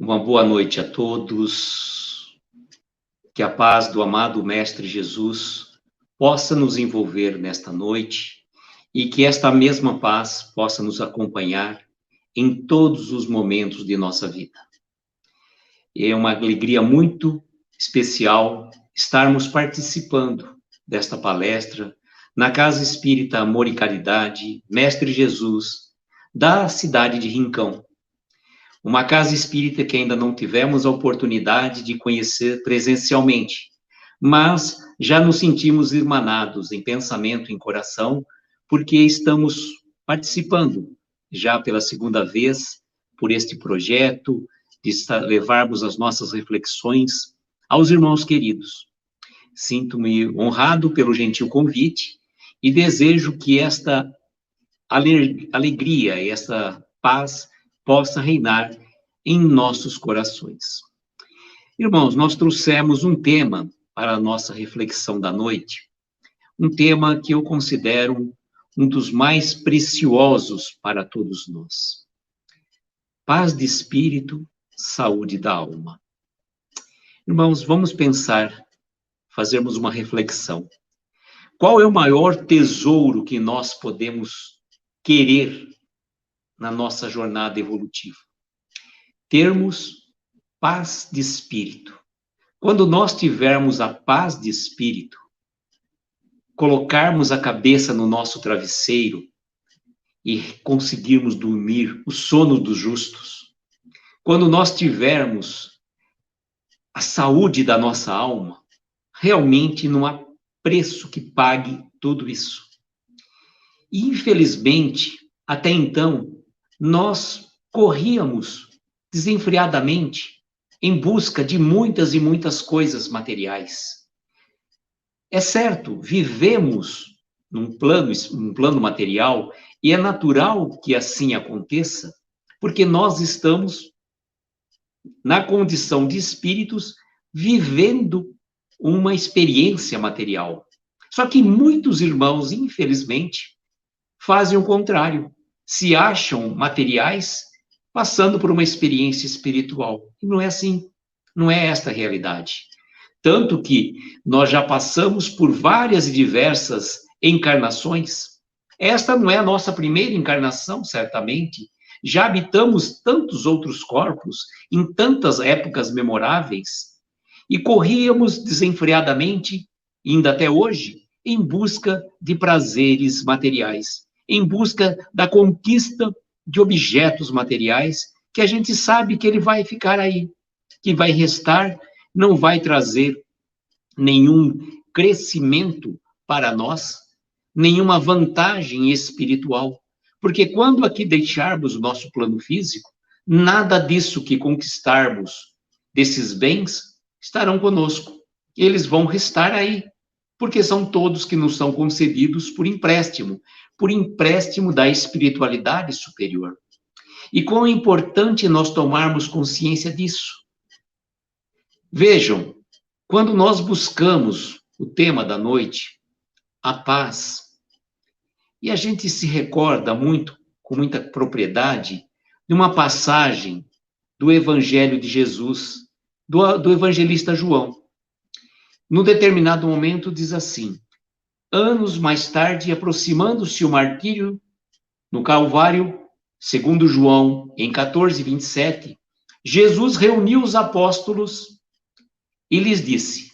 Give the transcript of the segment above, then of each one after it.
Uma boa noite a todos. Que a paz do amado Mestre Jesus possa nos envolver nesta noite e que esta mesma paz possa nos acompanhar em todos os momentos de nossa vida. É uma alegria muito especial estarmos participando desta palestra na Casa Espírita Amor e Caridade, Mestre Jesus, da cidade de Rincão. Uma casa espírita que ainda não tivemos a oportunidade de conhecer presencialmente, mas já nos sentimos irmanados em pensamento e em coração, porque estamos participando já pela segunda vez por este projeto, de levarmos as nossas reflexões aos irmãos queridos. Sinto-me honrado pelo gentil convite e desejo que esta alegria, esta paz possa reinar em nossos corações. Irmãos, nós trouxemos um tema para a nossa reflexão da noite, um tema que eu considero um dos mais preciosos para todos nós. Paz de espírito, saúde da alma. Irmãos, vamos pensar, fazermos uma reflexão. Qual é o maior tesouro que nós podemos querer na nossa jornada evolutiva? Termos paz de espírito. Quando nós tivermos a paz de espírito, colocarmos a cabeça no nosso travesseiro e conseguirmos dormir o sono dos justos, quando nós tivermos a saúde da nossa alma, realmente não há preço que pague tudo isso. E, infelizmente, até então, nós corríamos desenfreadamente em busca de muitas e muitas coisas materiais. É certo, vivemos num plano material e é natural que assim aconteça, porque nós estamos na condição de espíritos vivendo uma experiência material. Só que muitos irmãos, infelizmente, fazem o contrário. Se acham materiais passando por uma experiência espiritual. E não é assim, não é esta a realidade. Tanto que nós já passamos por várias e diversas encarnações. Esta não é a nossa primeira encarnação, certamente. Já habitamos tantos outros corpos, em tantas épocas memoráveis, e corríamos desenfreadamente, ainda até hoje, em busca de prazeres materiais, em busca da conquista de objetos materiais, que a gente sabe que ele vai ficar aí, que vai restar, não vai trazer nenhum crescimento para nós, nenhuma vantagem espiritual. Porque quando aqui deixarmos o nosso plano físico, nada disso que conquistarmos, desses bens, estarão conosco. Eles vão restar aí, porque são todos que nos são concedidos por empréstimo da espiritualidade superior. E quão é importante nós tomarmos consciência disso. Vejam, quando nós buscamos o tema da noite, a paz, e a gente se recorda muito, com muita propriedade, de uma passagem do Evangelho de Jesus, do evangelista João. Num determinado momento diz assim: anos mais tarde, aproximando-se o martírio no Calvário, segundo João, em 14:27, Jesus reuniu os apóstolos e lhes disse: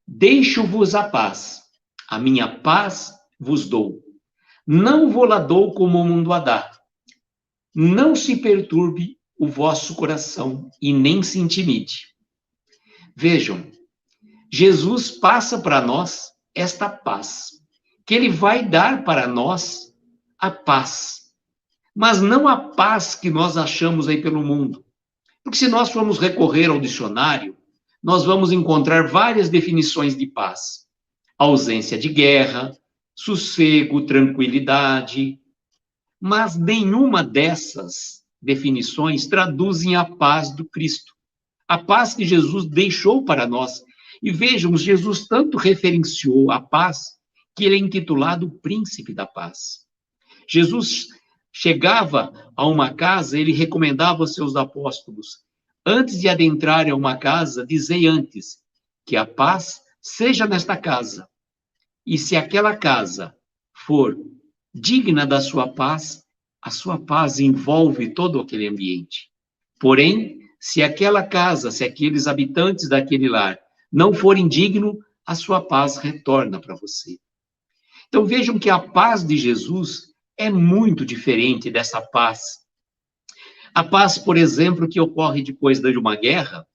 deixo-vos a paz, a minha paz vos dou. Não vou-la dou como o mundo a dá. Não se perturbe o vosso coração e nem se intimide. Vejam, Jesus passa para nós esta paz, que ele vai dar para nós a paz, mas não a paz que nós achamos aí pelo mundo. Porque se nós formos recorrer ao dicionário, nós vamos encontrar várias definições de paz. Ausência de guerra, sossego, tranquilidade, mas nenhuma dessas definições traduzem a paz do Cristo, a paz que Jesus deixou para nós. E vejam, Jesus tanto referenciou a paz, que ele é intitulado o Príncipe da Paz. Jesus chegava a uma casa, ele recomendava aos seus apóstolos: Antes de adentrar em uma casa, dizei antes que a paz seja nesta casa. E se aquela casa for digna da sua paz, a sua paz envolve todo aquele ambiente. Porém, se aquela casa, se aqueles habitantes daquele lar não forem dignos, a sua paz retorna para você. Então vejam que a paz de Jesus é muito diferente dessa paz. A paz, por exemplo, que ocorre depois de uma guerra,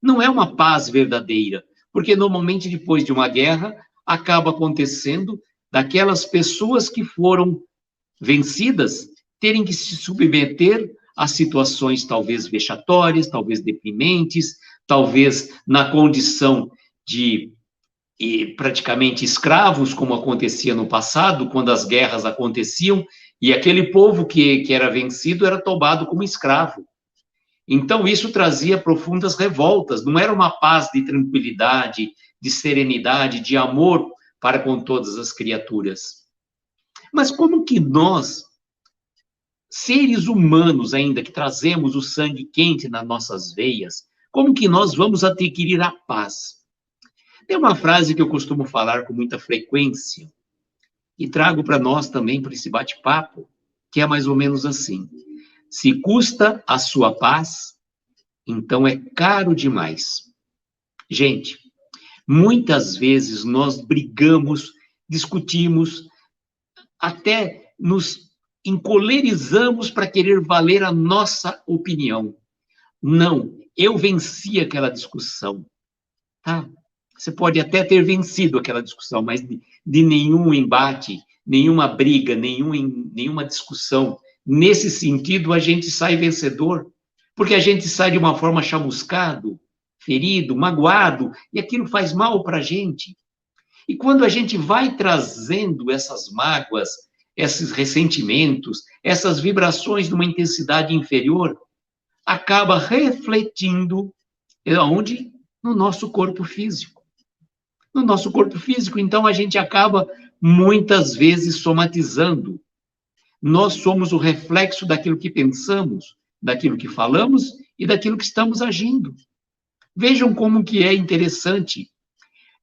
não é uma paz verdadeira, porque normalmente depois de uma guerra acaba acontecendo daquelas pessoas que foram vencidas terem que se submeter a situações talvez vexatórias, talvez deprimentes, talvez na condição de praticamente escravos, como acontecia no passado, quando as guerras aconteciam, e aquele povo que era vencido era tomado como escravo. Então, isso trazia profundas revoltas, não era uma paz de tranquilidade, de serenidade, de amor para com todas as criaturas. Mas como que nós, seres humanos ainda, que trazemos o sangue quente nas nossas veias, como que nós vamos adquirir a paz? Tem uma frase que eu costumo falar com muita frequência, e trago para nós também, para esse bate-papo, que é mais ou menos assim: se custa a sua paz, então é caro demais. Gente, muitas vezes nós brigamos, discutimos, até nos encolerizamos para querer valer a nossa opinião. Não, eu venci aquela discussão, tá? Você pode até ter vencido aquela discussão, mas de nenhum embate, nenhuma briga, nenhuma discussão, nesse sentido, a gente sai vencedor, porque a gente sai de uma forma chamuscado, ferido, magoado, e aquilo faz mal para a gente. E quando a gente vai trazendo essas mágoas, esses ressentimentos, essas vibrações de uma intensidade inferior, acaba refletindo onde? No nosso corpo físico. No nosso corpo físico, então a gente acaba muitas vezes somatizando. Nós somos o reflexo daquilo que pensamos, daquilo que falamos e daquilo que estamos agindo. Vejam como que é interessante.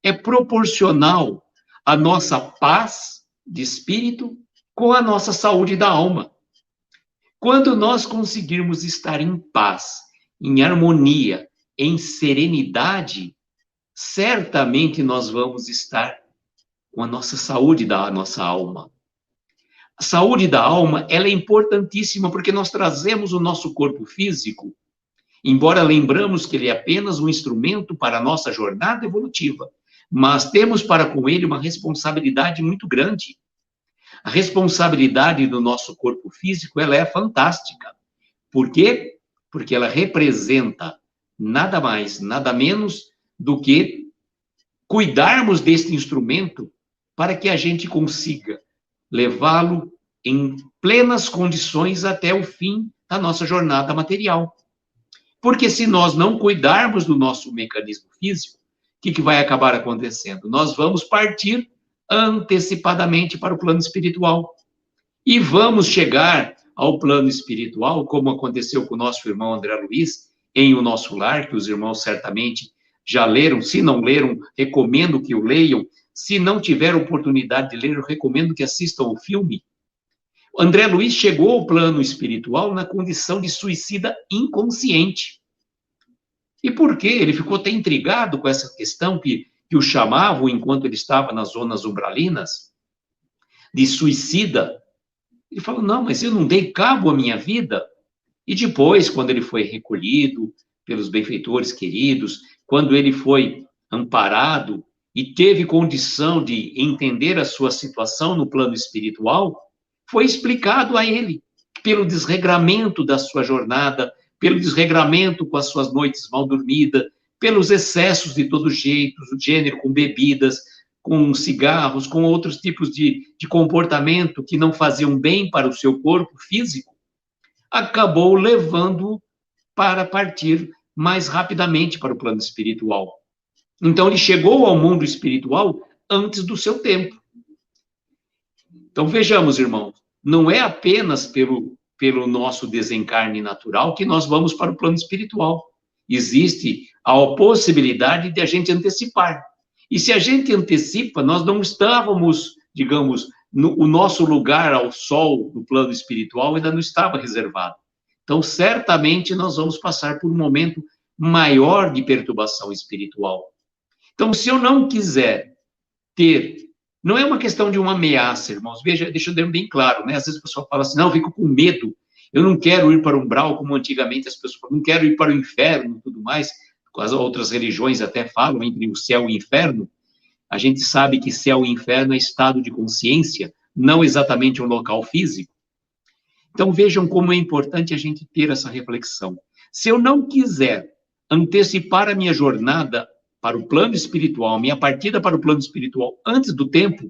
É proporcional a nossa paz de espírito com a nossa saúde da alma. Quando nós conseguirmos estar em paz, em harmonia, em serenidade, certamente nós vamos estar com a nossa saúde da nossa alma. A saúde da alma, ela é importantíssima porque nós trazemos o nosso corpo físico, embora lembramos que ele é apenas um instrumento para a nossa jornada evolutiva, mas temos para com ele uma responsabilidade muito grande. A responsabilidade do nosso corpo físico, ela é fantástica. Por quê? Porque ela representa nada mais, nada menos do que cuidarmos deste instrumento para que a gente consiga levá-lo em plenas condições até o fim da nossa jornada material. Porque se nós não cuidarmos do nosso mecanismo físico, o que vai acabar acontecendo? Nós vamos partir antecipadamente para o plano espiritual. E vamos chegar ao plano espiritual, como aconteceu com o nosso irmão André Luiz, em O Nosso Lar, que os irmãos certamente já leram. Se não leram, recomendo que o leiam. Se não tiver oportunidade de ler, eu recomendo que assistam o filme. André Luiz chegou ao plano espiritual na condição de suicida inconsciente. E por quê? Ele ficou até intrigado com essa questão que o chamavam, enquanto ele estava nas zonas umbralinas, de suicida. Ele falou, não, mas eu não dei cabo à minha vida. E depois, quando ele foi recolhido pelos benfeitores queridos, quando ele foi amparado e teve condição de entender a sua situação no plano espiritual, foi explicado a ele, pelo desregramento da sua jornada, pelo desregramento com as suas noites mal dormidas, pelos excessos de todo jeito, do gênero, com bebidas, com cigarros, com outros tipos de comportamento que não faziam bem para o seu corpo físico, acabou levando para partir mais rapidamente para o plano espiritual. Então, ele chegou ao mundo espiritual antes do seu tempo. Então, vejamos, irmãos, não é apenas pelo pelo nosso desencarne natural que nós vamos para o plano espiritual. Existe a possibilidade de a gente antecipar. E se a gente antecipa, nós não estávamos, digamos, o nosso lugar ao sol do plano espiritual ainda não estava reservado. Então, certamente, nós vamos passar por um momento maior de perturbação espiritual. Então, se eu não quiser ter... Não é uma questão de uma ameaça, irmãos. Veja, deixa eu dar bem claro, né? Às vezes a pessoa fala assim, não, eu fico com medo. Eu não quero ir para o umbral, como antigamente as pessoas falam, não quero ir para o inferno e tudo mais. As outras religiões até falam entre o céu e o inferno. A gente sabe que céu e inferno é estado de consciência, não exatamente um local físico. Então, vejam como é importante a gente ter essa reflexão. Se eu não quiser antecipar a minha jornada para o plano espiritual, a minha partida para o plano espiritual antes do tempo,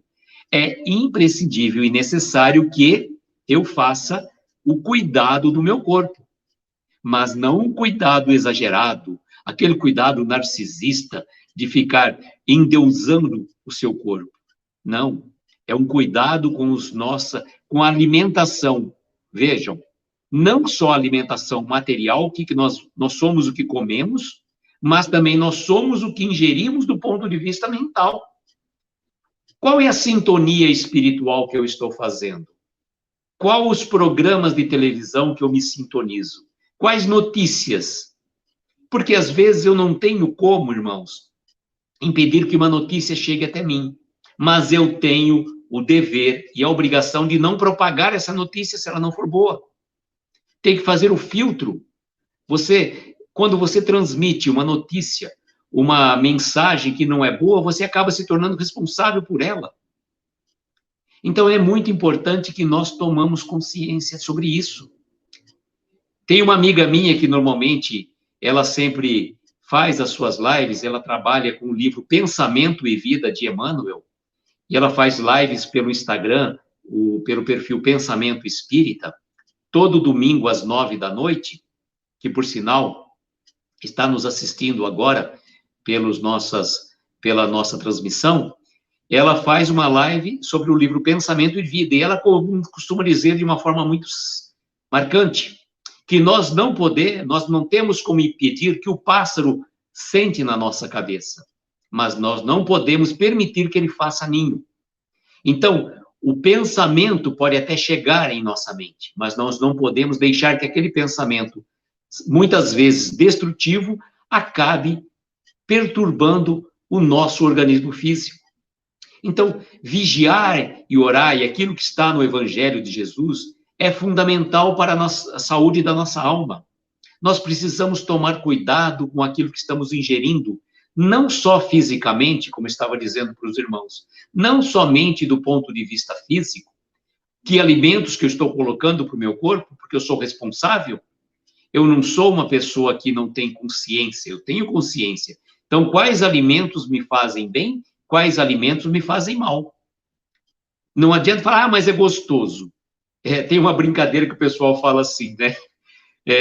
é imprescindível e necessário que eu faça o cuidado do meu corpo. Mas não um cuidado exagerado, aquele cuidado narcisista de ficar endeusando o seu corpo. Não, é um cuidado com a alimentação. Vejam, não só a alimentação material, que nós somos o que comemos, mas também nós somos o que ingerimos do ponto de vista mental. Qual é a sintonia espiritual que eu estou fazendo? Quais os programas de televisão que eu me sintonizo? Quais notícias? Porque às vezes eu não tenho como, irmãos, impedir que uma notícia chegue até mim, mas eu tenho o dever e a obrigação de não propagar essa notícia se ela não for boa. Tem que fazer o filtro. Quando você transmite uma notícia, uma mensagem que não é boa, você acaba se tornando responsável por ela. Então, é muito importante que nós tomamos consciência sobre isso. Tem uma amiga minha que, normalmente, ela sempre faz as suas lives, ela trabalha com o livro Pensamento e Vida, de Emmanuel, e ela faz lives pelo Instagram, pelo perfil Pensamento Espírita, todo domingo às 9 da noite, que, por sinal, está nos assistindo agora pela nossa transmissão. Ela faz uma live sobre o livro Pensamento e Vida, e ela costuma dizer de uma forma muito marcante que nós não temos como impedir que o pássaro sente na nossa cabeça, mas nós não podemos permitir que ele faça ninho. Então, o pensamento pode até chegar em nossa mente, mas nós não podemos deixar que aquele pensamento, muitas vezes destrutivo, acabe perturbando o nosso organismo físico. Então, vigiar e orar, e aquilo que está no Evangelho de Jesus, é fundamental para a saúde da nossa alma. Nós precisamos tomar cuidado com aquilo que estamos ingerindo, não só fisicamente, como eu estava dizendo para os irmãos, não somente do ponto de vista físico, que alimentos que eu estou colocando para o meu corpo, porque eu sou responsável. Eu não sou uma pessoa que não tem consciência, eu tenho consciência. Então, quais alimentos me fazem bem, quais alimentos me fazem mal? Não adianta falar, mas é gostoso. Tem uma brincadeira que o pessoal fala assim, né?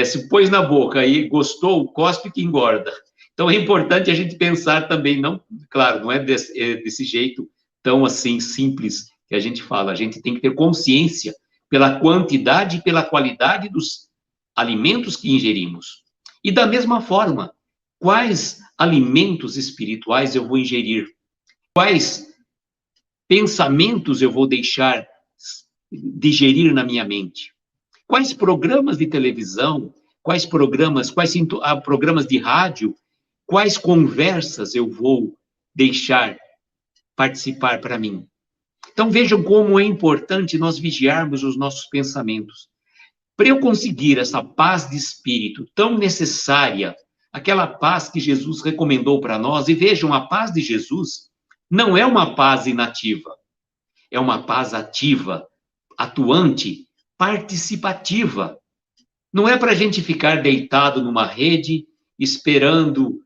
Se pôs na boca e gostou, cospe que engorda. Então, é importante a gente pensar também, não, claro, não é desse jeito tão assim simples que a gente fala. A gente tem que ter consciência pela quantidade e pela qualidade dos alimentos que ingerimos. E da mesma forma, quais alimentos espirituais eu vou ingerir? Quais pensamentos eu vou deixar digerir na minha mente? Quais programas de televisão, quais programas de rádio, quais conversas eu vou deixar participar para mim? Então, vejam como é importante nós vigiarmos os nossos pensamentos. Para eu conseguir essa paz de espírito tão necessária, aquela paz que Jesus recomendou para nós, e vejam, a paz de Jesus não é uma paz inativa, é uma paz ativa, atuante, participativa. Não é para a gente ficar deitado numa rede, esperando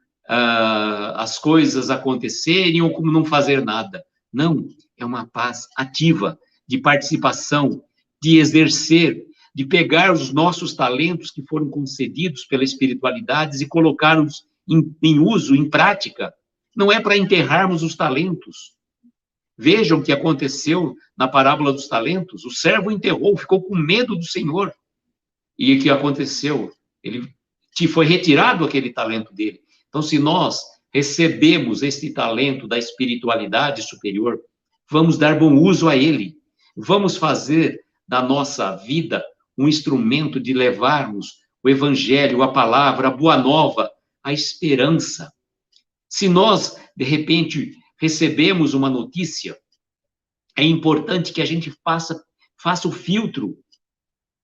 as coisas acontecerem ou como não fazer nada. Não, é uma paz ativa, de participação, de exercer, de pegar os nossos talentos que foram concedidos pela espiritualidade e colocá-los em uso, em prática. Não é para enterrarmos os talentos. Vejam o que aconteceu na parábola dos talentos. O servo enterrou, ficou com medo do Senhor. E o que aconteceu? Ele foi retirado aquele talento dele. Então, se nós recebemos este talento da espiritualidade superior, vamos dar bom uso a ele. Vamos fazer da nossa vida um instrumento de levarmos o evangelho, a palavra, a boa nova, a esperança. Se nós, de repente, recebemos uma notícia, é importante que a gente faça o filtro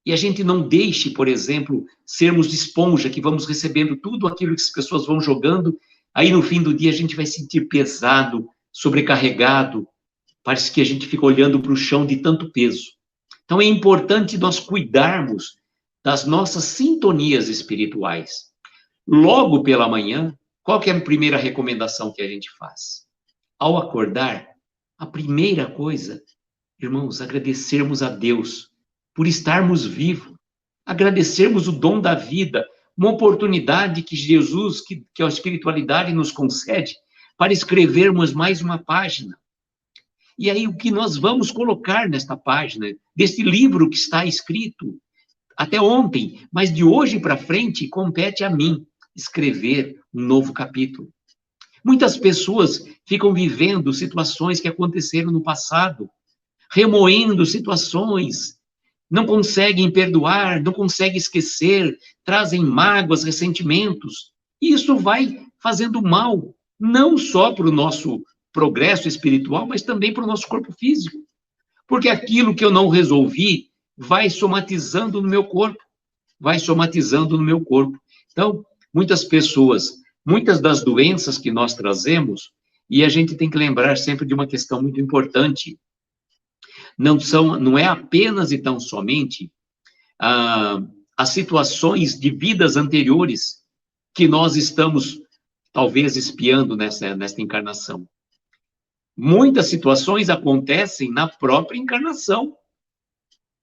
e a gente não deixe, por exemplo, sermos de esponja, que vamos recebendo tudo aquilo que as pessoas vão jogando, aí no fim do dia a gente vai sentir pesado, sobrecarregado, parece que a gente fica olhando para o chão de tanto peso. Então é importante nós cuidarmos das nossas sintonias espirituais. Logo pela manhã, qual que é a primeira recomendação que a gente faz? Ao acordar, a primeira coisa, irmãos, agradecermos a Deus por estarmos vivos, agradecermos o dom da vida, uma oportunidade que Jesus, que a espiritualidade nos concede, para escrevermos mais uma página. E aí, o que nós vamos colocar nesta página, desse livro que está escrito até ontem, mas de hoje para frente, compete a mim escrever um novo capítulo. Muitas pessoas ficam vivendo situações que aconteceram no passado, remoendo situações, não conseguem perdoar, não conseguem esquecer, trazem mágoas, ressentimentos. E isso vai fazendo mal, não só para o nosso progresso espiritual, mas também para o nosso corpo físico. Porque aquilo que eu não resolvi vai somatizando no meu corpo, vai somatizando no meu corpo. Então, muitas pessoas, muitas das doenças que nós trazemos, e a gente tem que lembrar sempre de uma questão muito importante, não é apenas e tão somente as situações de vidas anteriores que nós estamos, talvez, espiando nesta encarnação. Muitas situações acontecem na própria encarnação,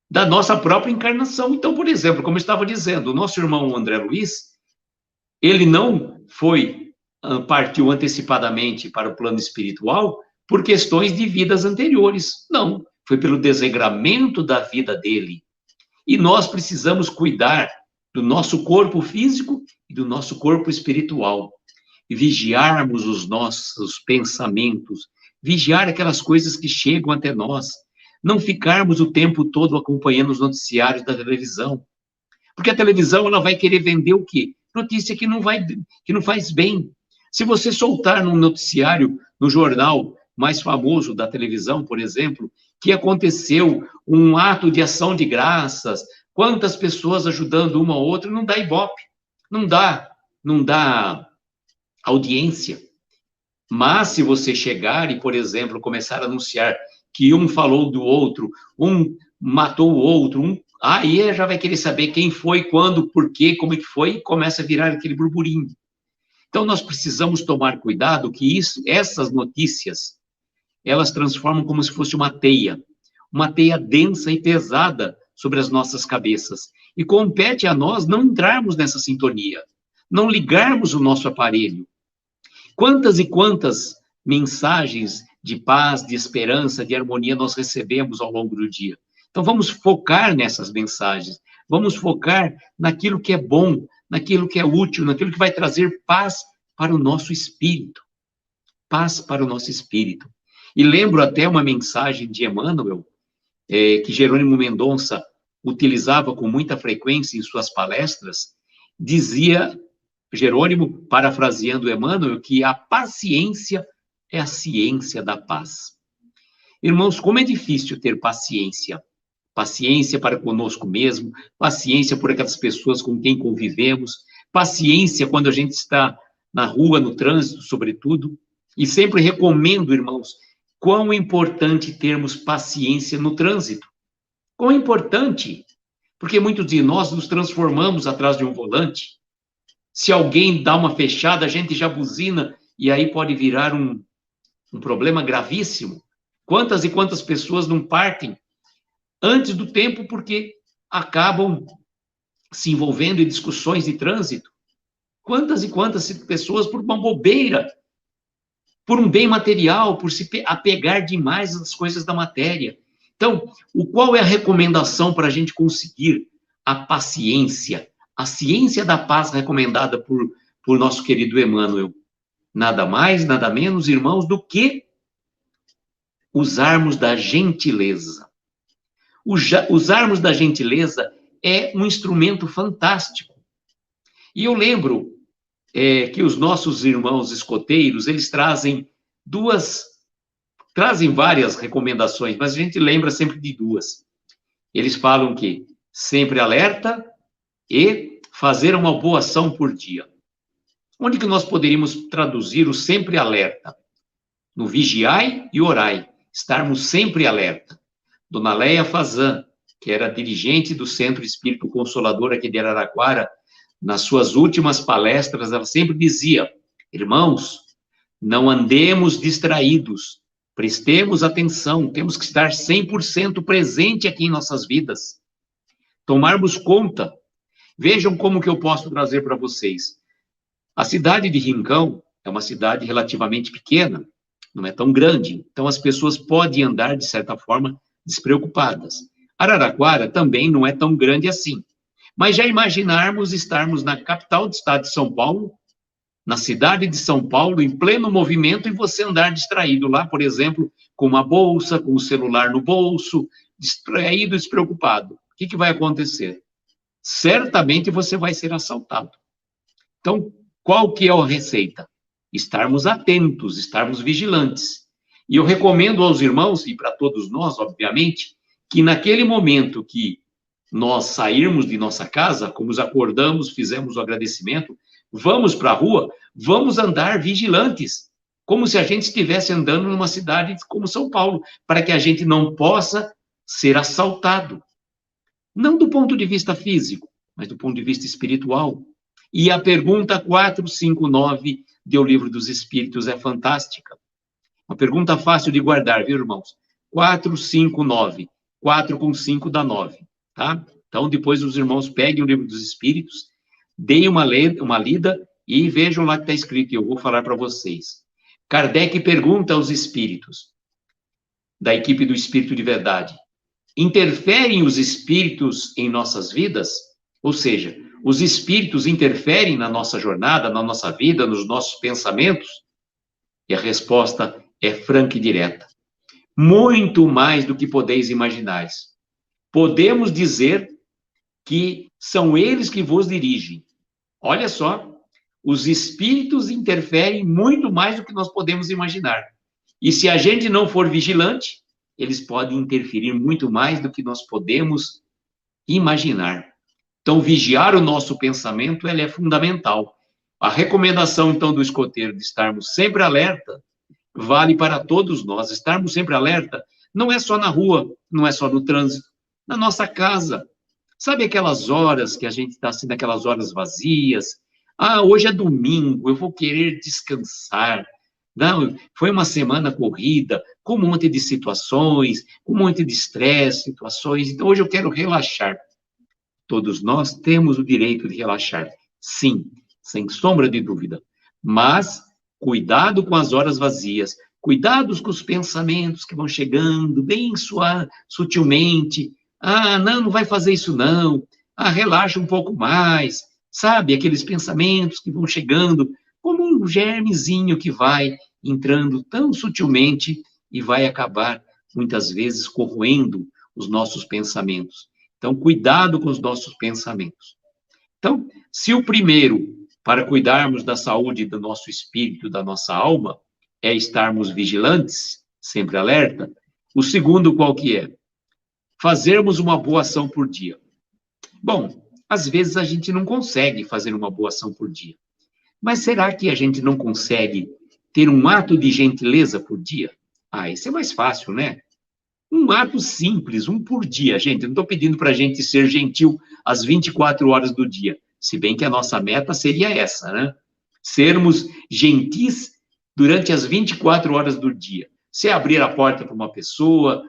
da nossa própria encarnação. Então, por exemplo, como eu estava dizendo, o nosso irmão André Luiz, ele não partiu antecipadamente para o plano espiritual por questões de vidas anteriores. Não, foi pelo desregramento da vida dele. E nós precisamos cuidar do nosso corpo físico e do nosso corpo espiritual. E vigiarmos os nossos pensamentos, vigiar aquelas coisas que chegam até nós. Não ficarmos o tempo todo acompanhando os noticiários da televisão. Porque a televisão, ela vai querer vender o quê? Notícia que não faz bem. Se você soltar num noticiário, no jornal mais famoso da televisão, por exemplo, que aconteceu um ato de ação de graças, quantas pessoas ajudando uma ou outra, não dá ibope, não dá audiência. Mas se você chegar e, por exemplo, começar a anunciar que um falou do outro, um matou o outro, aí já vai querer saber quem foi, quando, por quê, como é que foi, e começa a virar aquele burburinho. Então, nós precisamos tomar cuidado que essas notícias, elas transformam como se fosse uma teia densa e pesada sobre as nossas cabeças. E compete a nós não entrarmos nessa sintonia, não ligarmos o nosso aparelho. Quantas e quantas mensagens de paz, de esperança, de harmonia nós recebemos ao longo do dia. Então, vamos focar nessas mensagens, vamos focar naquilo que é bom, naquilo que é útil, naquilo que vai trazer paz para o nosso espírito. Paz para o nosso espírito. E lembro até uma mensagem de Emmanuel, que Jerônimo Mendonça utilizava com muita frequência em suas palestras, dizia Jerônimo, parafraseando Emmanuel, que a paciência é a ciência da paz. Irmãos, como é difícil ter paciência. Paciência para conosco mesmo, paciência por aquelas pessoas com quem convivemos, paciência quando a gente está na rua, no trânsito, sobretudo. E sempre recomendo, irmãos, quão é importante termos paciência no trânsito. Quão é importante, porque muitos de nós nos transformamos atrás de um volante. Se alguém dá uma fechada, a gente já buzina, e aí pode virar um problema gravíssimo. Quantas e quantas pessoas não partem antes do tempo porque acabam se envolvendo em discussões de trânsito? Quantas e quantas pessoas por uma bobeira, por um bem material, por se apegar demais às coisas da matéria. Então, qual é a recomendação para a gente conseguir a paciência, a ciência da paz recomendada por nosso querido Emmanuel. Nada mais, nada menos, irmãos, do que usarmos da gentileza. Usarmos da gentileza é um instrumento fantástico. E eu lembro que os nossos irmãos escoteiros, eles trazem várias recomendações, mas a gente lembra sempre de duas. Eles falam que sempre alerta e fazer uma boa ação por dia. Onde que nós poderíamos traduzir o sempre alerta? No vigiai e orai, estarmos sempre alerta. Dona Leia Fazan, que era dirigente do Centro Espírito Consolador aqui de Araraquara, nas suas últimas palestras, ela sempre dizia: irmãos, não andemos distraídos, prestemos atenção, temos que estar 100% presente aqui em nossas vidas, tomarmos conta. Vejam como que eu posso trazer para vocês. A cidade de Rincão é uma cidade relativamente pequena, não é tão grande, então as pessoas podem andar, de certa forma, despreocupadas. Araraquara também não é tão grande assim, mas já imaginarmos estarmos na capital do estado de São Paulo, na cidade de São Paulo, em pleno movimento, e você andar distraído lá, por exemplo, com uma bolsa, com o celular no bolso, distraído, despreocupado. O que vai acontecer? Certamente você vai ser assaltado. Então, qual que é a receita? Estarmos atentos, estarmos vigilantes. E eu recomendo aos irmãos, e para todos nós, obviamente, que naquele momento que nós sairmos de nossa casa, como nos acordamos, fizemos o agradecimento, vamos para a rua, vamos andar vigilantes, como se a gente estivesse andando numa cidade como São Paulo, para que a gente não possa ser assaltado. Não do ponto de vista físico, mas do ponto de vista espiritual. E a pergunta 459 do Livro dos Espíritos é fantástica. Uma pergunta fácil de guardar, viu, irmãos? 459. 4 com 5 dá 9, tá? Então, depois os irmãos peguem o Livro dos Espíritos, deem uma lida e vejam lá que está escrito, e eu vou falar para vocês. Kardec pergunta aos espíritos, da equipe do Espírito de Verdade: interferem os espíritos em nossas vidas? Ou seja, os espíritos interferem na nossa jornada, na nossa vida, nos nossos pensamentos? E a resposta é franca e direta: muito mais do que podeis imaginar. Podemos dizer que são eles que vos dirigem. Olha só, os espíritos interferem muito mais do que nós podemos imaginar. E se a gente não for vigilante, eles podem interferir muito mais do que nós podemos imaginar. Então, vigiar o nosso pensamento, ela é fundamental. A recomendação, então, do escoteiro de estarmos sempre alerta, vale para todos nós. Estarmos sempre alerta não é só na rua, não é só no trânsito, na nossa casa. Sabe aquelas horas que a gente está assim, naquelas horas vazias? Ah, hoje é domingo, eu vou querer descansar. Não, foi uma semana corrida, com um monte de situações, com um monte de estresse, situações. Então, hoje eu quero relaxar. Todos nós temos o direito de relaxar. Sim, sem sombra de dúvida. Mas, cuidado com as horas vazias. Cuidados com os pensamentos que vão chegando, bem sutilmente. Ah, não vai fazer isso não. Ah, relaxa um pouco mais. Sabe, aqueles pensamentos que vão chegando, como um germezinho que vai entrando tão sutilmente e vai acabar, muitas vezes, corroendo os nossos pensamentos. Então, cuidado com os nossos pensamentos. Então, se o primeiro, para cuidarmos da saúde do nosso espírito, da nossa alma, é estarmos vigilantes, sempre alerta, o segundo qual que é? Fazermos uma boa ação por dia. Bom, às vezes a gente não consegue fazer uma boa ação por dia. Mas será que a gente não consegue ter um ato de gentileza por dia? Ah, esse é mais fácil, né? Um ato simples, um por dia, gente. Eu não estou pedindo para a gente ser gentil às 24 horas do dia. Se bem que a nossa meta seria essa, né? Sermos gentis durante as 24 horas do dia. Se abrir a porta para uma pessoa,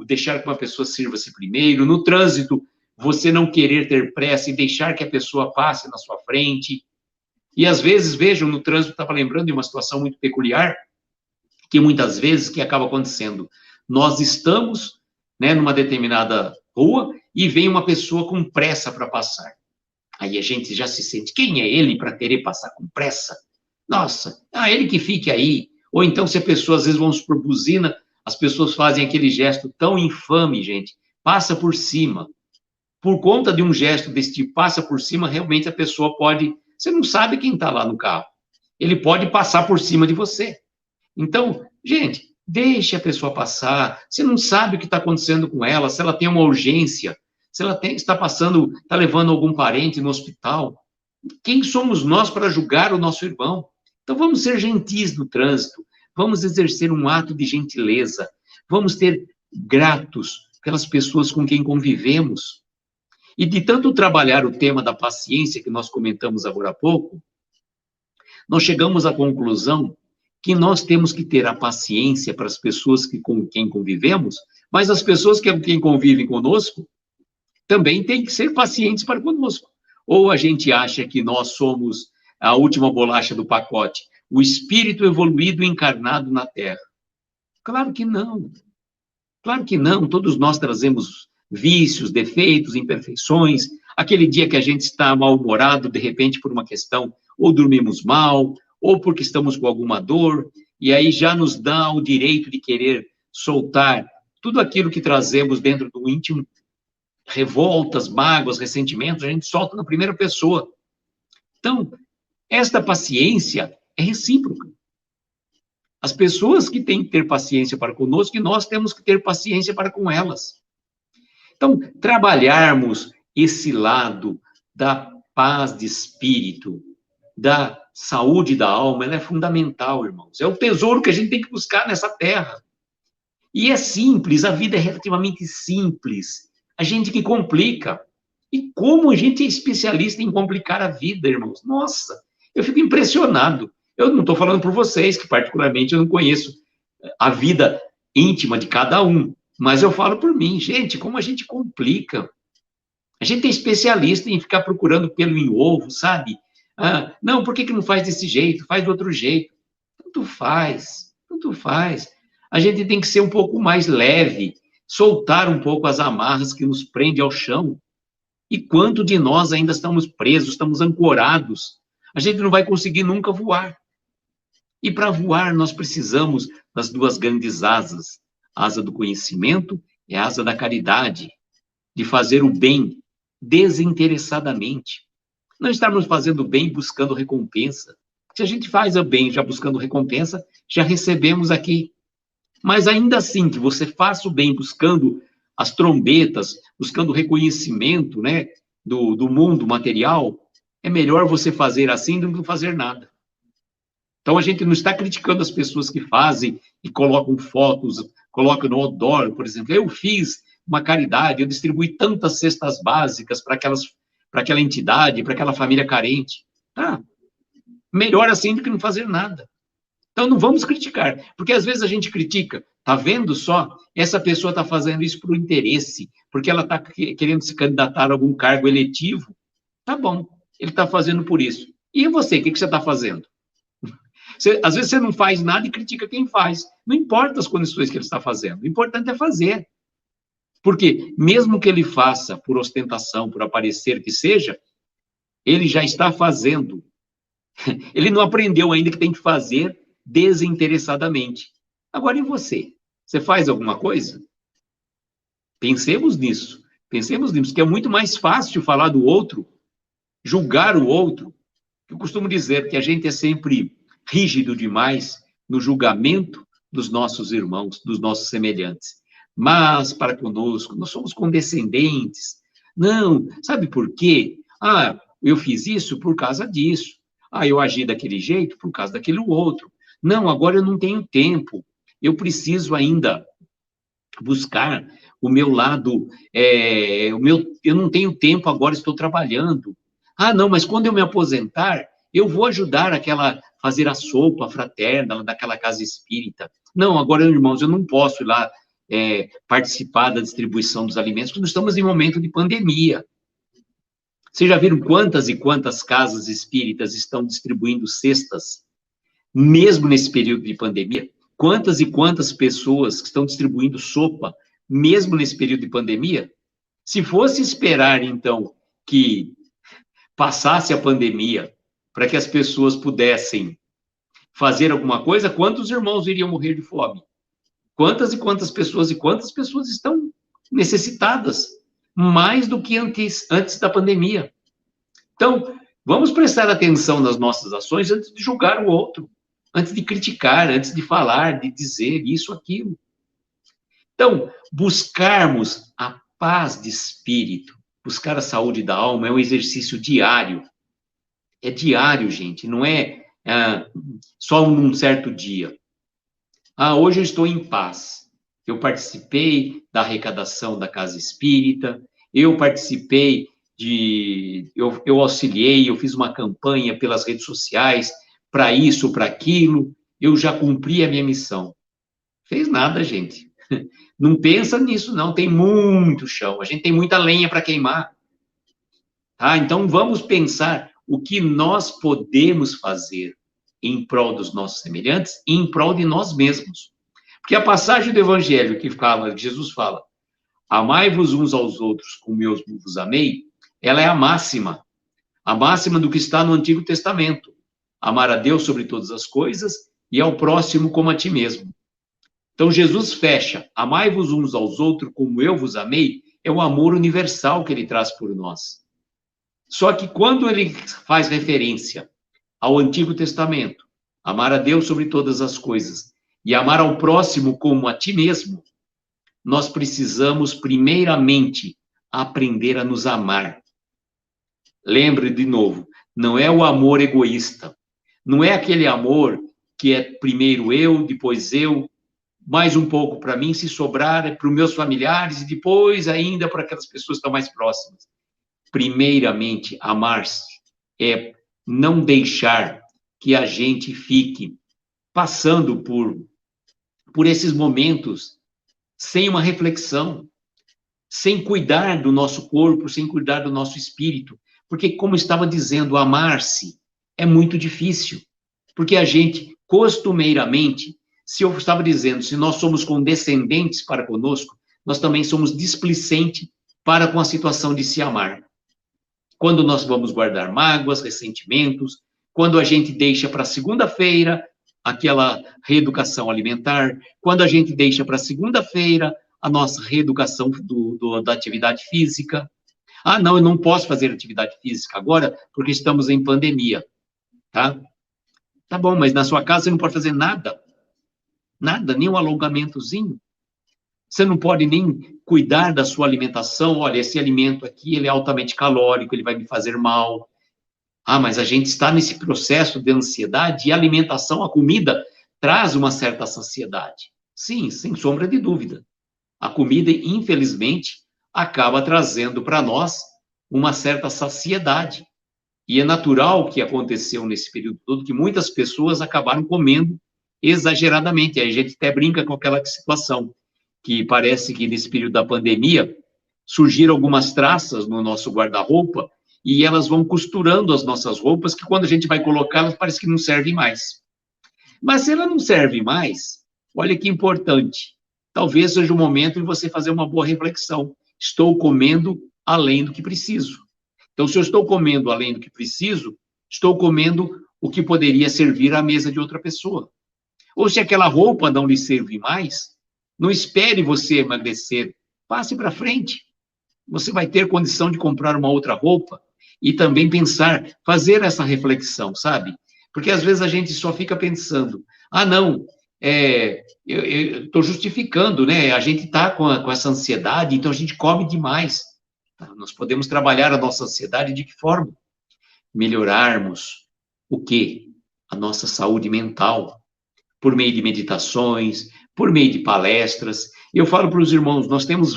deixar que uma pessoa sirva-se primeiro, no trânsito, você não querer ter pressa e deixar que a pessoa passe na sua frente. E às vezes, vejam, no trânsito, estava lembrando de uma situação muito peculiar, que muitas vezes, o que acaba acontecendo? Nós estamos, né, numa determinada rua, e vem uma pessoa com pressa para passar. Aí a gente já se sente, quem é ele para querer passar com pressa? Nossa, ele que fique aí. Ou então, se a pessoa, às vezes, vamos por buzina, as pessoas fazem aquele gesto tão infame, gente, passa por cima. Por conta de um gesto desse tipo, passa por cima, realmente a pessoa pode... Você não sabe quem está lá no carro. Ele pode passar por cima de você. Então, gente, deixe a pessoa passar. Você não sabe o que está acontecendo com ela, se ela tem uma urgência, se ela está levando algum parente no hospital. Quem somos nós para julgar o nosso irmão? Então, vamos ser gentis no trânsito, vamos exercer um ato de gentileza, vamos ter gratos pelas pessoas com quem convivemos. E de tanto trabalhar o tema da paciência, que nós comentamos agora há pouco, nós chegamos à conclusão que nós temos que ter a paciência para as pessoas com quem convivemos, mas as pessoas com quem convivem conosco também têm que ser pacientes para conosco. Ou a gente acha que nós somos a última bolacha do pacote, o espírito evoluído encarnado na Terra. Claro que não. Claro que não. Todos nós trazemos vícios, defeitos, imperfeições. Aquele dia que a gente está mal-humorado, de repente, por uma questão, ou dormimos mal, ou porque estamos com alguma dor, e aí já nos dá o direito de querer soltar tudo aquilo que trazemos dentro do íntimo, revoltas, mágoas, ressentimentos, a gente solta na primeira pessoa. Então, esta paciência é recíproca. As pessoas que têm que ter paciência para conosco, e nós temos que ter paciência para com elas. Então, trabalharmos esse lado da paz de espírito, da saúde da alma, ela é fundamental, irmãos. É o tesouro que a gente tem que buscar nessa terra. E é simples, a vida é relativamente simples. A gente que complica. E como a gente é especialista em complicar a vida, irmãos. Nossa, eu fico impressionado. Eu não estou falando por vocês, que particularmente eu não conheço a vida íntima de cada um. Mas eu falo por mim, gente, como a gente complica. A gente é especialista em ficar procurando pelo em ovo, sabe? Não, por que não faz desse jeito? Faz do outro jeito. Tanto faz, tanto faz. A gente tem que ser um pouco mais leve, soltar um pouco as amarras que nos prendem ao chão. E quanto de nós ainda estamos presos, estamos ancorados? A gente não vai conseguir nunca voar. E para voar, nós precisamos das duas grandes asas. A asa do conhecimento e a asa da caridade, de fazer o bem desinteressadamente. Não estarmos fazendo o bem buscando recompensa. Se a gente faz o bem já buscando recompensa, já recebemos aqui. Mas ainda assim, que você faça o bem buscando as trombetas, buscando reconhecimento, né, do mundo material, é melhor você fazer assim do que não fazer nada. Então, a gente não está criticando as pessoas que fazem e colocam fotos, colocam no outdoor, por exemplo. Eu fiz uma caridade, eu distribuí tantas cestas básicas para aquela entidade, para aquela família carente. Melhor assim do que não fazer nada. Então, não vamos criticar, porque às vezes a gente critica, tá vendo só? Essa pessoa está fazendo isso por interesse, porque ela está querendo se candidatar a algum cargo eletivo. Tá bom, ele está fazendo por isso. E você, o que você está fazendo? Às vezes você não faz nada e critica quem faz. Não importa as condições que ele está fazendo, o importante é fazer. Porque mesmo que ele faça por ostentação, por aparecer que seja, ele já está fazendo. Ele não aprendeu ainda que tem que fazer desinteressadamente. Agora, e você? Você faz alguma coisa? Pensemos nisso, que é muito mais fácil falar do outro, julgar o outro. Eu costumo dizer que a gente é sempre rígido demais no julgamento dos nossos irmãos, dos nossos semelhantes. Mas, para conosco, nós somos condescendentes. Não, sabe por quê? Eu fiz isso por causa disso. Eu agi daquele jeito por causa daquele outro. Não, agora eu não tenho tempo. Eu preciso ainda buscar o meu lado, eu não tenho tempo, agora estou trabalhando. Não, mas quando eu me aposentar, eu vou ajudar fazer a sopa fraterna daquela casa espírita. Não, agora, irmãos, eu não posso ir lá participar da distribuição dos alimentos, porque nós estamos em momento de pandemia. Vocês já viram quantas e quantas casas espíritas estão distribuindo cestas, mesmo nesse período de pandemia? Quantas e quantas pessoas que estão distribuindo sopa, mesmo nesse período de pandemia? Se fosse esperar, então, que passasse a pandemia para que as pessoas pudessem fazer alguma coisa, quantos irmãos iriam morrer de fome? Quantas e quantas pessoas estão necessitadas, mais do que antes da pandemia. Então, vamos prestar atenção nas nossas ações antes de julgar o outro, antes de criticar, antes de falar, de dizer isso, aquilo. Então, buscarmos a paz de espírito, buscar a saúde da alma é um exercício diário. É diário, gente, não é só num certo dia. Hoje eu estou em paz. Eu participei da arrecadação da Casa Espírita, eu participei eu auxiliei, eu fiz uma campanha pelas redes sociais para isso, para aquilo, eu já cumpri a minha missão. Fez nada, gente. Não pensa nisso, não, tem muito chão, a gente tem muita lenha para queimar. Tá? Então, vamos pensar o que nós podemos fazer em prol dos nossos semelhantes e em prol de nós mesmos. Porque a passagem do Evangelho que Jesus fala, amai-vos uns aos outros como eu vos amei, ela é a máxima do que está no Antigo Testamento. Amar a Deus sobre todas as coisas e ao próximo como a ti mesmo. Então, Jesus fecha, amai-vos uns aos outros como eu vos amei, é o amor universal que ele traz por nós. Só que quando ele faz referência ao Antigo Testamento, amar a Deus sobre todas as coisas e amar ao próximo como a ti mesmo, nós precisamos, primeiramente, aprender a nos amar. Lembre de novo, não é o amor egoísta, não é aquele amor que é primeiro eu, depois eu, mais um pouco para mim, se sobrar é para os meus familiares e depois ainda para aquelas pessoas que estão mais próximas. Primeiramente, amar-se é não deixar que a gente fique passando por esses momentos sem uma reflexão, sem cuidar do nosso corpo, sem cuidar do nosso espírito. Porque, como estava dizendo, amar-se é muito difícil. Porque a gente, costumeiramente, se eu estava dizendo, se nós somos condescendentes para conosco, nós também somos displicentes para com a situação de se amar. Quando nós vamos guardar mágoas, ressentimentos, quando a gente deixa para segunda-feira aquela reeducação alimentar, quando a gente deixa para segunda-feira a nossa reeducação da atividade física. Não, eu não posso fazer atividade física agora porque estamos em pandemia, tá? Tá bom, mas na sua casa você não pode fazer nada, nem um alongamentozinho. Você não pode nem cuidar da sua alimentação. Olha, esse alimento aqui, ele é altamente calórico, ele vai me fazer mal. Mas a gente está nesse processo de ansiedade e a alimentação, a comida, traz uma certa saciedade. Sim, sem sombra de dúvida. A comida, infelizmente, acaba trazendo para nós uma certa saciedade. E é natural que aconteceu nesse período todo que muitas pessoas acabaram comendo exageradamente. Aí a gente até brinca com aquela situação, que parece que nesse período da pandemia surgiram algumas traças no nosso guarda-roupa e elas vão costurando as nossas roupas, que quando a gente vai colocá-las, parece que não servem mais. Mas se ela não serve mais, olha que importante, talvez seja o momento de você fazer uma boa reflexão. Estou comendo além do que preciso. Então, se eu estou comendo além do que preciso, estou comendo o que poderia servir à mesa de outra pessoa. Ou se aquela roupa não lhe serve mais, não espere você emagrecer, passe para frente. Você vai ter condição de comprar uma outra roupa e também pensar, fazer essa reflexão, sabe? Porque às vezes a gente só fica pensando, não, eu estou justificando, né? A gente está com essa ansiedade, então a gente come demais. Nós podemos trabalhar a nossa ansiedade de que forma? Melhorarmos o quê? A nossa saúde mental, por meio de meditações, por meio de palestras. Eu falo para os irmãos, nós temos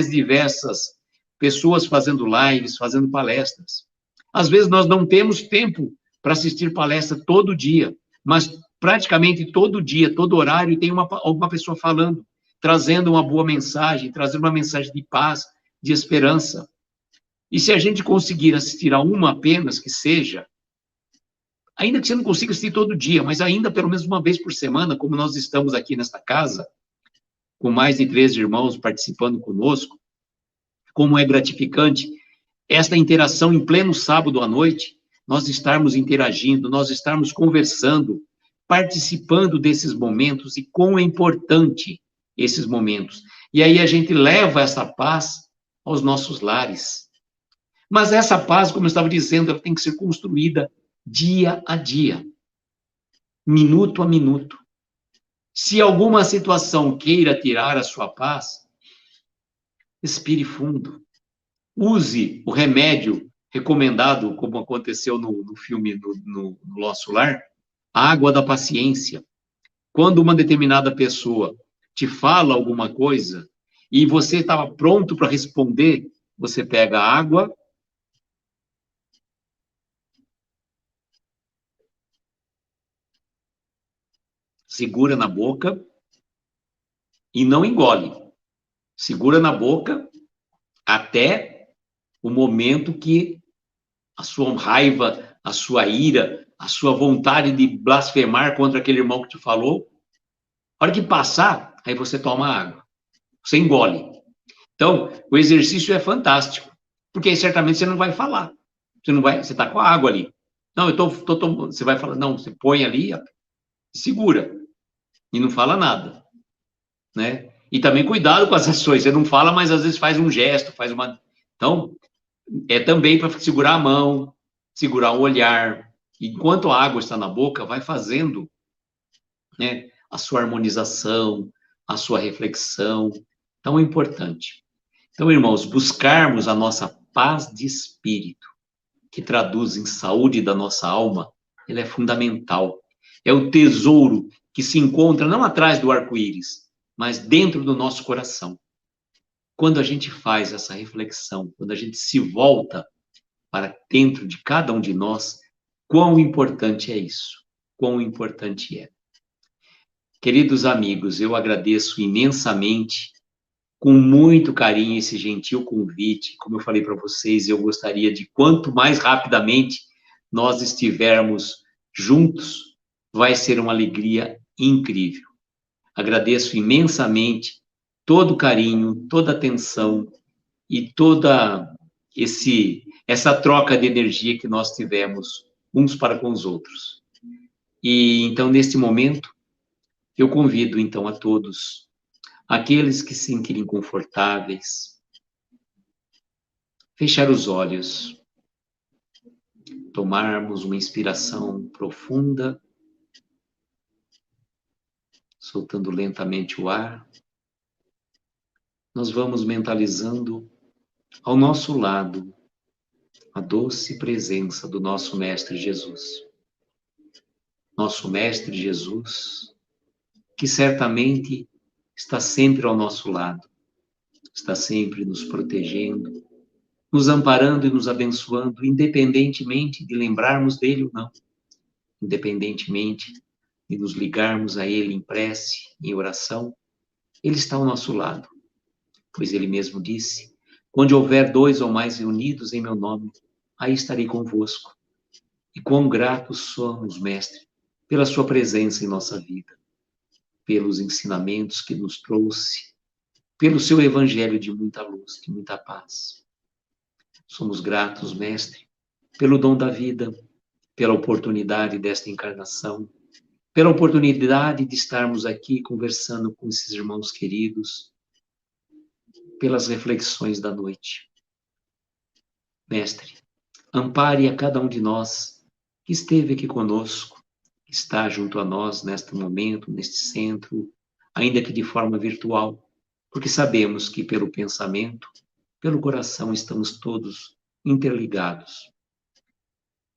diversas pessoas fazendo lives, fazendo palestras. Às vezes nós não temos tempo para assistir palestra todo dia, mas praticamente todo dia, todo horário, tem alguma pessoa falando, trazendo uma boa mensagem, trazendo uma mensagem de paz, de esperança. E se a gente conseguir assistir a uma apenas, que seja, ainda que você não consiga assistir todo dia, mas ainda pelo menos uma vez por semana, como nós estamos aqui nesta casa, com mais de 13 irmãos participando conosco, como é gratificante esta interação em pleno sábado à noite, nós estarmos interagindo, nós estarmos conversando, participando desses momentos e como é importante esses momentos. E aí a gente leva essa paz aos nossos lares. Mas essa paz, como eu estava dizendo, ela tem que ser construída dia a dia, minuto a minuto. Se alguma situação queira tirar a sua paz, respire fundo. Use o remédio recomendado, como aconteceu no filme no Nosso Lar, a água da paciência. Quando uma determinada pessoa te fala alguma coisa e você estava pronto para responder, você pega a água, segura na boca e não engole. Segura na boca até o momento que a sua raiva, a sua ira, a sua vontade de blasfemar contra aquele irmão que te falou, a hora que passar, aí você toma água. Você engole. Então, o exercício é fantástico, porque aí certamente você não vai falar. Você está com a água ali. Não, você vai falar, não, você põe ali e segura. E não fala nada, né? E também cuidado com as ações. Você não fala, mas às vezes faz um gesto, faz uma... Então, é também para segurar a mão, segurar o olhar. Enquanto a água está na boca, vai fazendo, né, a sua harmonização, a sua reflexão. Então, é importante. Então, irmãos, buscarmos a nossa paz de espírito, que traduz em saúde da nossa alma, ela é fundamental. É o tesouro que se encontra não atrás do arco-íris, mas dentro do nosso coração. Quando a gente faz essa reflexão, quando a gente se volta para dentro de cada um de nós, quão importante é isso, quão importante é. Queridos amigos, eu agradeço imensamente, com muito carinho, esse gentil convite. Como eu falei para vocês, eu gostaria de, quanto mais rapidamente nós estivermos juntos, vai ser uma alegria incrível. Agradeço imensamente todo o carinho, toda a atenção e toda essa troca de energia que nós tivemos uns para com os outros. E então, neste momento, eu convido então a todos, aqueles que se sentirem confortáveis, fechar os olhos, tomarmos uma inspiração profunda, soltando lentamente o ar. Nós vamos mentalizando ao nosso lado a doce presença do nosso Mestre Jesus. Nosso Mestre Jesus, que certamente está sempre ao nosso lado, está sempre nos protegendo, nos amparando e nos abençoando, independentemente de lembrarmos dele ou não, independentemente de nos ligarmos a ele em prece, em oração, ele está ao nosso lado, pois ele mesmo disse: onde houver 2 ou mais reunidos em meu nome, aí estarei convosco. E quão gratos somos, Mestre, pela sua presença em nossa vida, pelos ensinamentos que nos trouxe, pelo seu evangelho de muita luz, de muita paz. Somos gratos, Mestre, pelo dom da vida, pela oportunidade desta encarnação, pela oportunidade de estarmos aqui conversando com esses irmãos queridos, pelas reflexões da noite. Mestre, ampare a cada um de nós que esteve aqui conosco, que está junto a nós neste momento, neste centro, ainda que de forma virtual, porque sabemos que pelo pensamento, pelo coração, estamos todos interligados.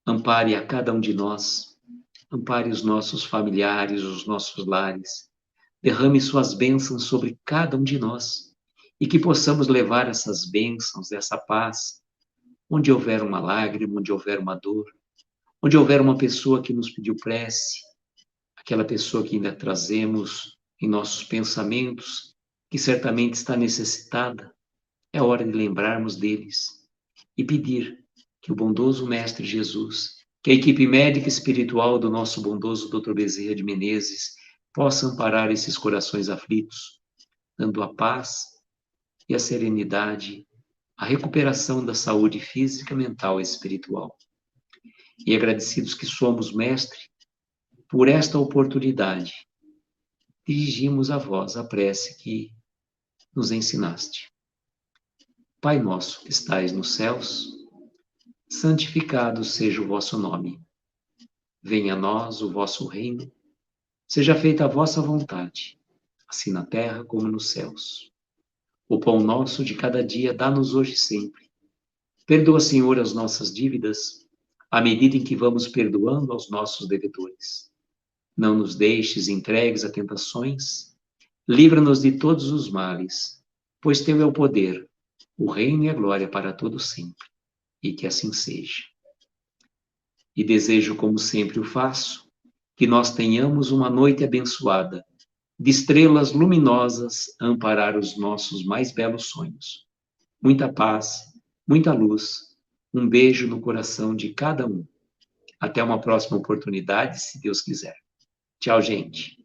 Ampare a cada um de nós, ampare os nossos familiares, os nossos lares, derrame suas bênçãos sobre cada um de nós, e que possamos levar essas bênçãos, essa paz, onde houver uma lágrima, onde houver uma dor, onde houver uma pessoa que nos pediu prece, aquela pessoa que ainda trazemos em nossos pensamentos, que certamente está necessitada, é hora de lembrarmos deles e pedir que o bondoso Mestre Jesus, que a equipe médica e espiritual do nosso bondoso Dr. Bezerra de Menezes possa amparar esses corações aflitos, dando a paz e a serenidade a recuperação da saúde física, mental e espiritual. E agradecidos que somos, Mestre, por esta oportunidade, dirigimos a vós a prece que nos ensinaste. Pai nosso que estais nos céus, santificado seja o vosso nome. Venha a nós o vosso reino, seja feita a vossa vontade, assim na terra como nos céus. O pão nosso de cada dia dá-nos hoje sempre. Perdoa, Senhor, as nossas dívidas, à medida em que vamos perdoando aos nossos devedores. Não nos deixes entregues a tentações, livra-nos de todos os males, pois teu é o poder, o reino e a glória para todo sempre, e que assim seja. E desejo, como sempre o faço, que nós tenhamos uma noite abençoada, de estrelas luminosas a amparar os nossos mais belos sonhos. Muita paz, muita luz, um beijo no coração de cada um. Até uma próxima oportunidade, se Deus quiser. Tchau, gente.